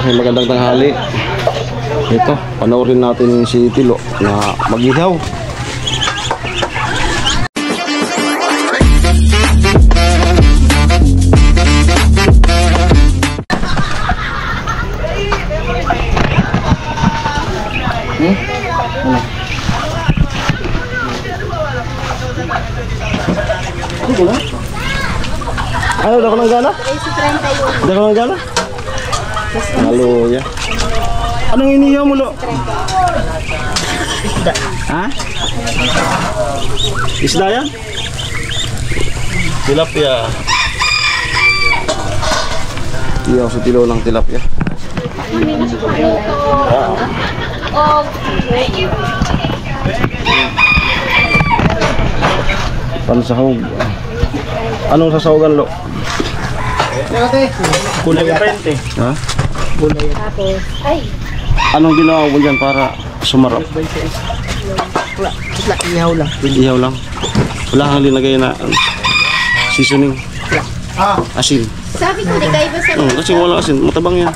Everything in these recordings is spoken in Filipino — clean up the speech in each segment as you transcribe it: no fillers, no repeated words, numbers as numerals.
Ay, magandang tanghali. Ito, panoorin natin si Tilo na mag-ihaw. Ano, dako ng gana? Dako ng gana? Halo ya. Anong inihaw mo, Lo? Isda. Ha? Isda yan? Tilapia. Iyaw sa Tilo ng tilapia. Pansahog. Anong sasahogan, Lo? Kulay pente. Ha? Kulay. Tapos, ay. Anong ginawa mo dyan para sumarap? Wala, ihaw lang. Ihaw lang. Wala kang linagay na seasoning. Asin. Sabi ko, di kayo ba sa Kasi wala asin. Matabang yan.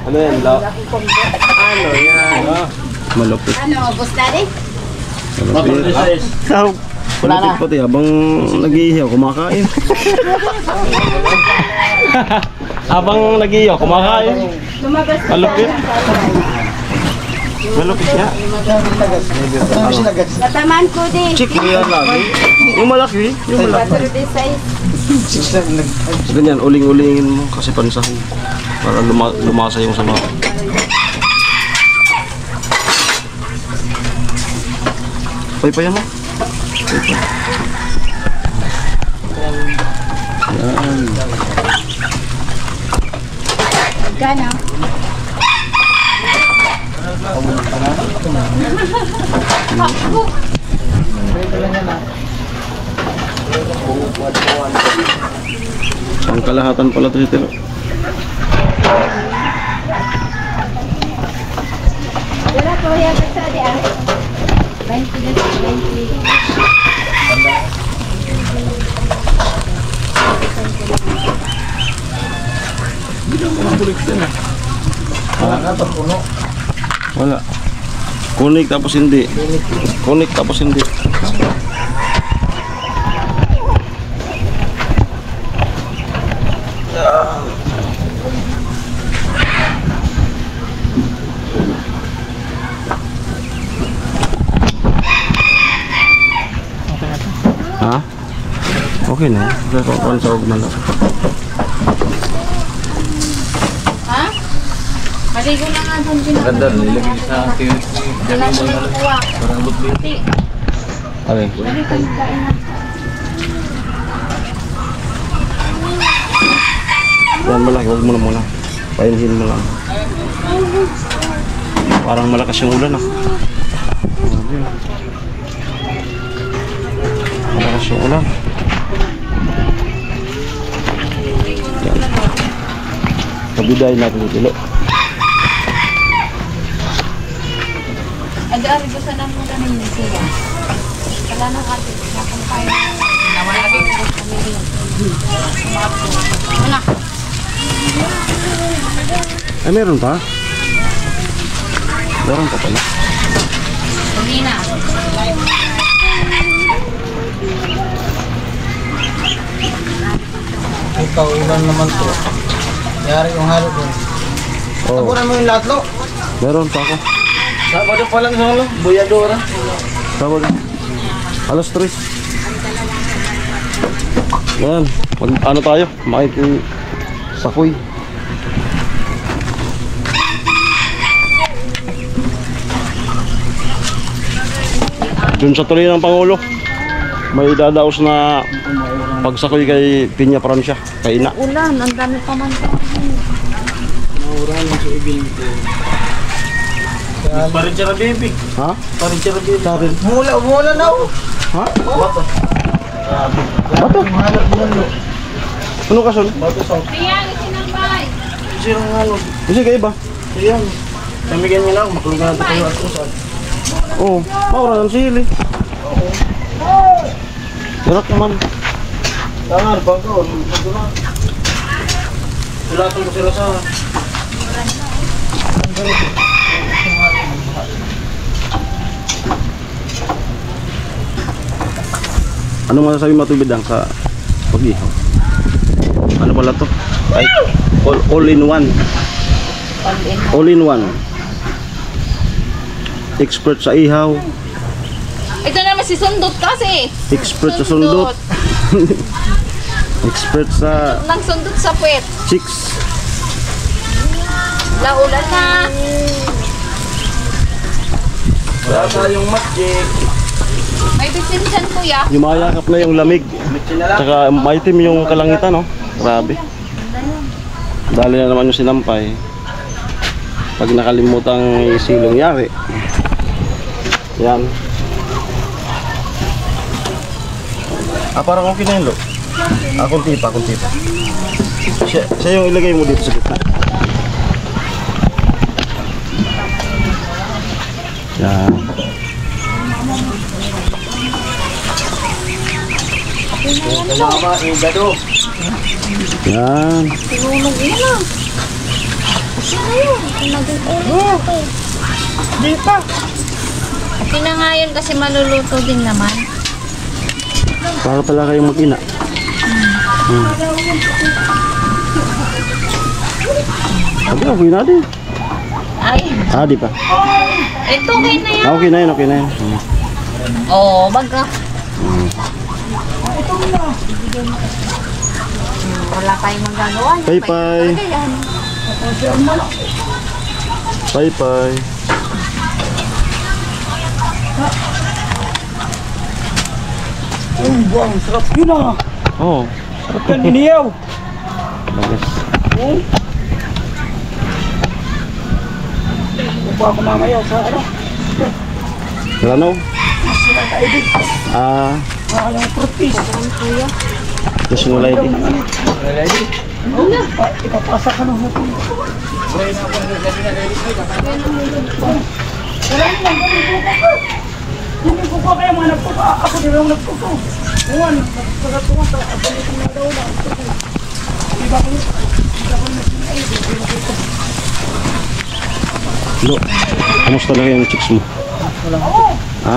Ano yan? Ano yan? Malapit. ano, boss daddy? Malapit. Wala na. Malapit pati habang nag-iihaw, kumakain. Habang nag-iihaw, kumakain. Lumabas ka Malapit. Malapit niya. Natamaan ko din. Chicken yan lagi. Yung malaki. Yung malaki. 36. Ganyan, uling-ulingin mo kasi pansahog. Para lumasa yung sama. Paypayan mo. Yan. Gana. Pangkalahatan pala ito si Tilo. Wala po yan sa di ah. 20 na 20. Wala. Kunik tapos hindi. Kunik tapos hindi. Ha? Okay na. Pansahog na lang. Ha? Maligo na nga doon din. Ganda, nilagay sa akin. Wala ko na kuha. Parang butli. Okay. Mali ka kain na. Yan malaki, huwag mo na muna. Painhin mo lang. Parang malakas yung ulan ah. Malakas yung ulan. Yan. Pabidahin natin yung Tilo. Adi-ari ko sa nang muna ninyo siya. Wala na kasi. Nakumpay na. Nawalagi ko sa pamilya. Wala. Ay, meron pa? Meron pa pala. Hindi na. Ikaw, ulan naman to. Yari yung halo doon. Oh, Tapunan mo yung lahat, Lo. meron pa ako. Sabado pa lang sa Lo. Buyadora. Sabado. Alas 3. Yan. Ano tayo? Sakoy. Dun sa tuloy ng Pangulo, may dadaos na pagsakoy kay Piña Francia, kay Ina. Ulan, ang dami pa man. Nauran lang sa ibig. Parin siya na baby. Ha? Parin siya na baby. Sarin. Mula na ako. Ha? Bato. Bato? Hanap mo Lo. Ano kasun? Bato sa. Ayan, sinambay. Sirang halo. Kasi kayo ba? Ayan. Kamigan niyo lang. Makulungan natin kayo at usan. Oo. Maura ng sili. Yarak naman. Tangan pa ko. Sulatan ko si Rosa. Anong masasabi mo tubid ang sa pag-ihaw? Ano pala to? Ay, all in one. All in one. Expert sa ihaw. Ito naman si Sundot kasi. Expert sa sundot. Expert sa Nang sundot sa puwet. chicks. Laulan na. Wala tayong magic. May bisinsan kuya. Yumayakap na yung lamig. Tsaka maitim yung kalangitan, no? Grabe. Dali na naman yung sinampay. Pag nakalimutang isilong yari. Yan. Parang okay na yun, lo. Kunti pa. Siya yung ilagay mo dito sa gitna. Yan. Salamat, Igado. Yan. Sinunog yun na. Kasi na yun. Nag-ulit. Dito. Okay na nga yun kasi maluluto din naman. Para pala kayong mag-ina. Sabi, okay na din. Ay, Di pa. ito okay na yan. Okay na yun, okay na yun. Oo, baga. Wala tayong magagawa. Pay-pay. Pay-pay. Buwang, sarap yun ah. Oo. Sarap yan, iniyaw. Bagas. Upo ako mamaya sa ano. Rano? Sila tayo din. Yung fruities. Gusto mo lady? Ipapasa ka ng hapon. Hindi ko pa kaya mga nagpuka. Ako din ang nagpuka. Uwan, nagpagatuwa sa abalitin na daw na. Iba ko Lo, kamusta na yung chicks mo? Ha?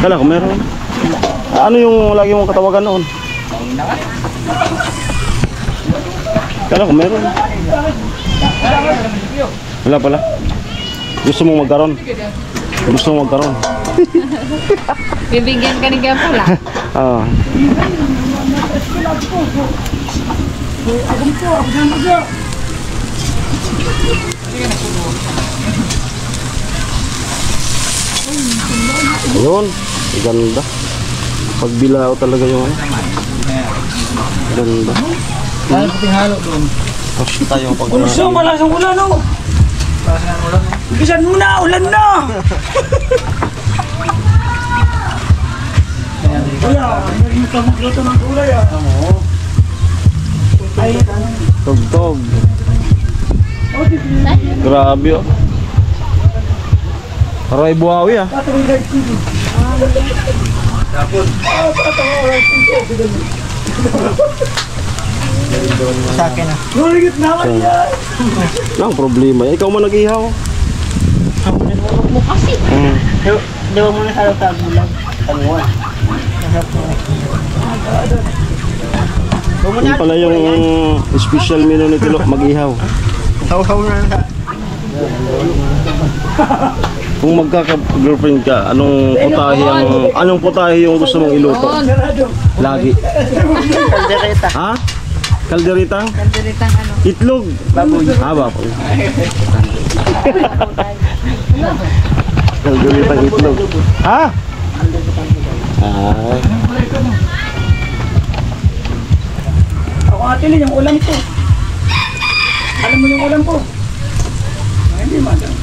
Kala ko meron. Ano yung lagi mong katawagan noon? Kala ko meron. Wala pala. Gusto mong magkaroon? Gusto mong magkaroon? Bibigyan ka ni Gapula. Ah. Ayun, ganda. Pagbilao talaga yung ano. Ganda. Dahil puting halo doon. Tapos tayo pag Gusto mo lang sa ulan o. Bisan muna, ulan na. Kuya, hindi ka magluto ng kulay ah. Oo. Ay, tugtog. Grabe oh. Aray buhawi ah. tatawin guys dito. Tapos, tatawin guys dito. Sa akin na. Nuligit naman yan. Nang problema. Ikaw man nag-ihaw. Mo kasi. Di ba muna sa lata bulag? Tanguan. Yun pala yung special menu ni Tilo, mag-ihaw. Saw-saw na sa. Kung magkaka-girlfriend ka, anong putahe yung gusto mong iluto? Lagi. Kaldereta. Ha? Kalderita? Kalderitang ano. Itlog? Baboy. Baboy. Kalderita itlog. Ha? Ay. Ako atin yung ulam ko. Alam mo yung ulam ko? Hindi madam.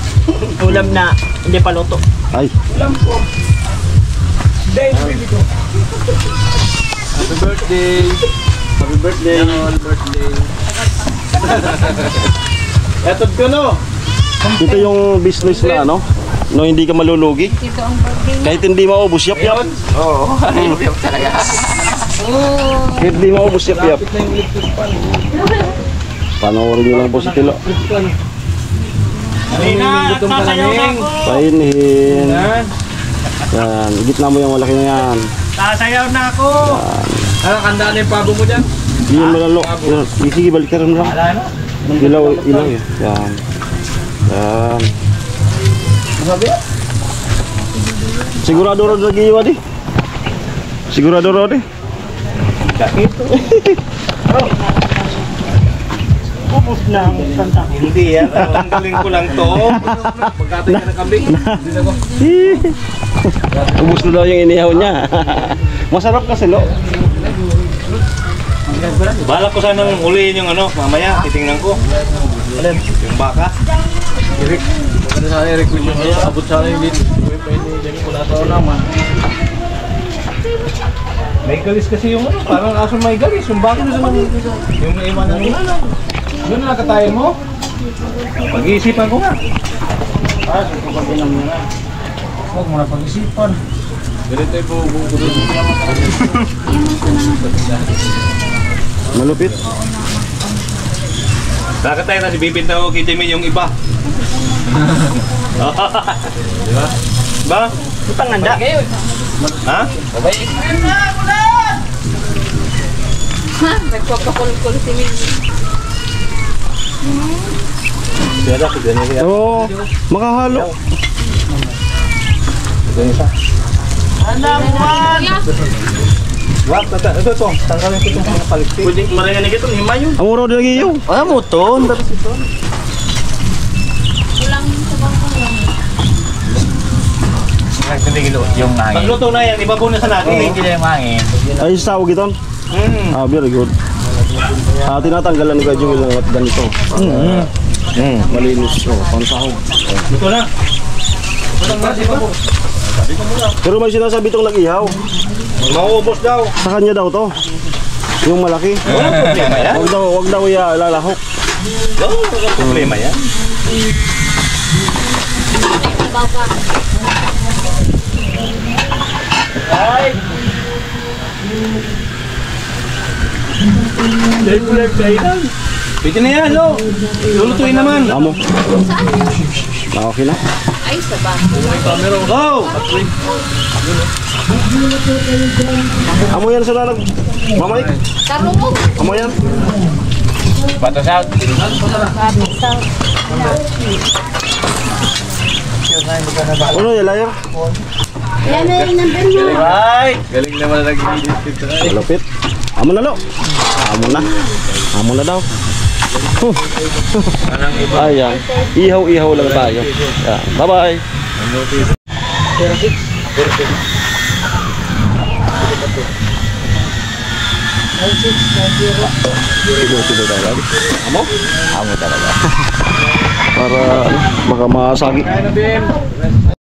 Ulam na hindi pa luto. Ay. Ulam ko. Dahil baby ko. Happy birthday! Happy birthday. Happy birthday! Etod ko no. Ito yung business na ano, no hindi ka malulugi. Ito ang birthday niya. Kahit hindi maubos yap yap. Oo, ayun talaga. Oh. Kahit hindi maubos yap yap. Na yung electric pan. Panoorin nyo lang po si Tilo. Kanina, sasayaw na ako. Painihin. Yan, gitna mo yung malaki na yan. Sasayaw na ako. Ano, kandaan na yung pabo mo dyan? Yun malalo. Yan. Sige, balik ka rin lang. Wala no? Ilaw, ilaw yan. Yan. Yan. Sigurado rin nag-iiwa di. Sigurado rin di. Ubus na ang kanta. Hindi yan. Tanggalin ko lang to. Magkatay ka ng kambing. Hindi na ko. Ubus na daw yung inihaw niya. Masarap kasi lo. Balak ko sanang huliin yung ano, mamaya, titingnan ko. Yung baka. Eric. Maganda sana Eric with yung abot sana yung dito. Pwede ko lahat naman. May galis kasi yung ano, parang aso may galis. Yung baka na naman yung naiwan na nila. Yun na nakatayin mo. Pag-iisipan ko nga. Pagpapagin mo na. Huwag mo na pag-isipan. Ganito yung buong Malupit. Nakatayin na si Bibinta ko kay Jimmy yung iba. Di ba? Ba? Panganda. Ha? Ha? Nagpapakul-kul si Mimi. Kaya ako ganyan yan. Oo, makahalo. Ganyan siya. Kuya, Wag, ito. Tanggalin ko itong mga palikpik. Pwede maringan na gito, himay yun. Ang uro din nag-iiyaw. Ah, mo to. kulang sa bangkong lang. Yung hangin. Pagluto na yan, ibabaw na sa natin. Hindi yung hangin. Ay, sawag ito. Ah, very good. Tinatanggalan ni Kajong ilang at ganito. Malinis. Oh, pansahog. Luto na. Pero may sinasabi itong nag-ihaw. Mauubos daw. Sa kanya daw to. Yung malaki. Walang problema yan. Wag daw lalahok. Walang problema yan. Ibaw pa. Ay! Dahil mo lang kailan. Pwede na yan, lo. Lulutuin naman. Amo. Saan yun? Okay na. Ay, sa bangkong. Go! Amo yan sa nanag. Mamay. Karungog. Amo yan. Bata sa Ano yan, layar? Yan na yung number mo. Ay! Galing naman nag-edit dito. Malupit. Amo na lo. Amo na. Amo na daw. Ayan. Ihaw-ihaw lang tayo. Yan. Bye-bye. Sino talaga? Amo? Amo talaga. Para baka masagi. Kaya na, Bim.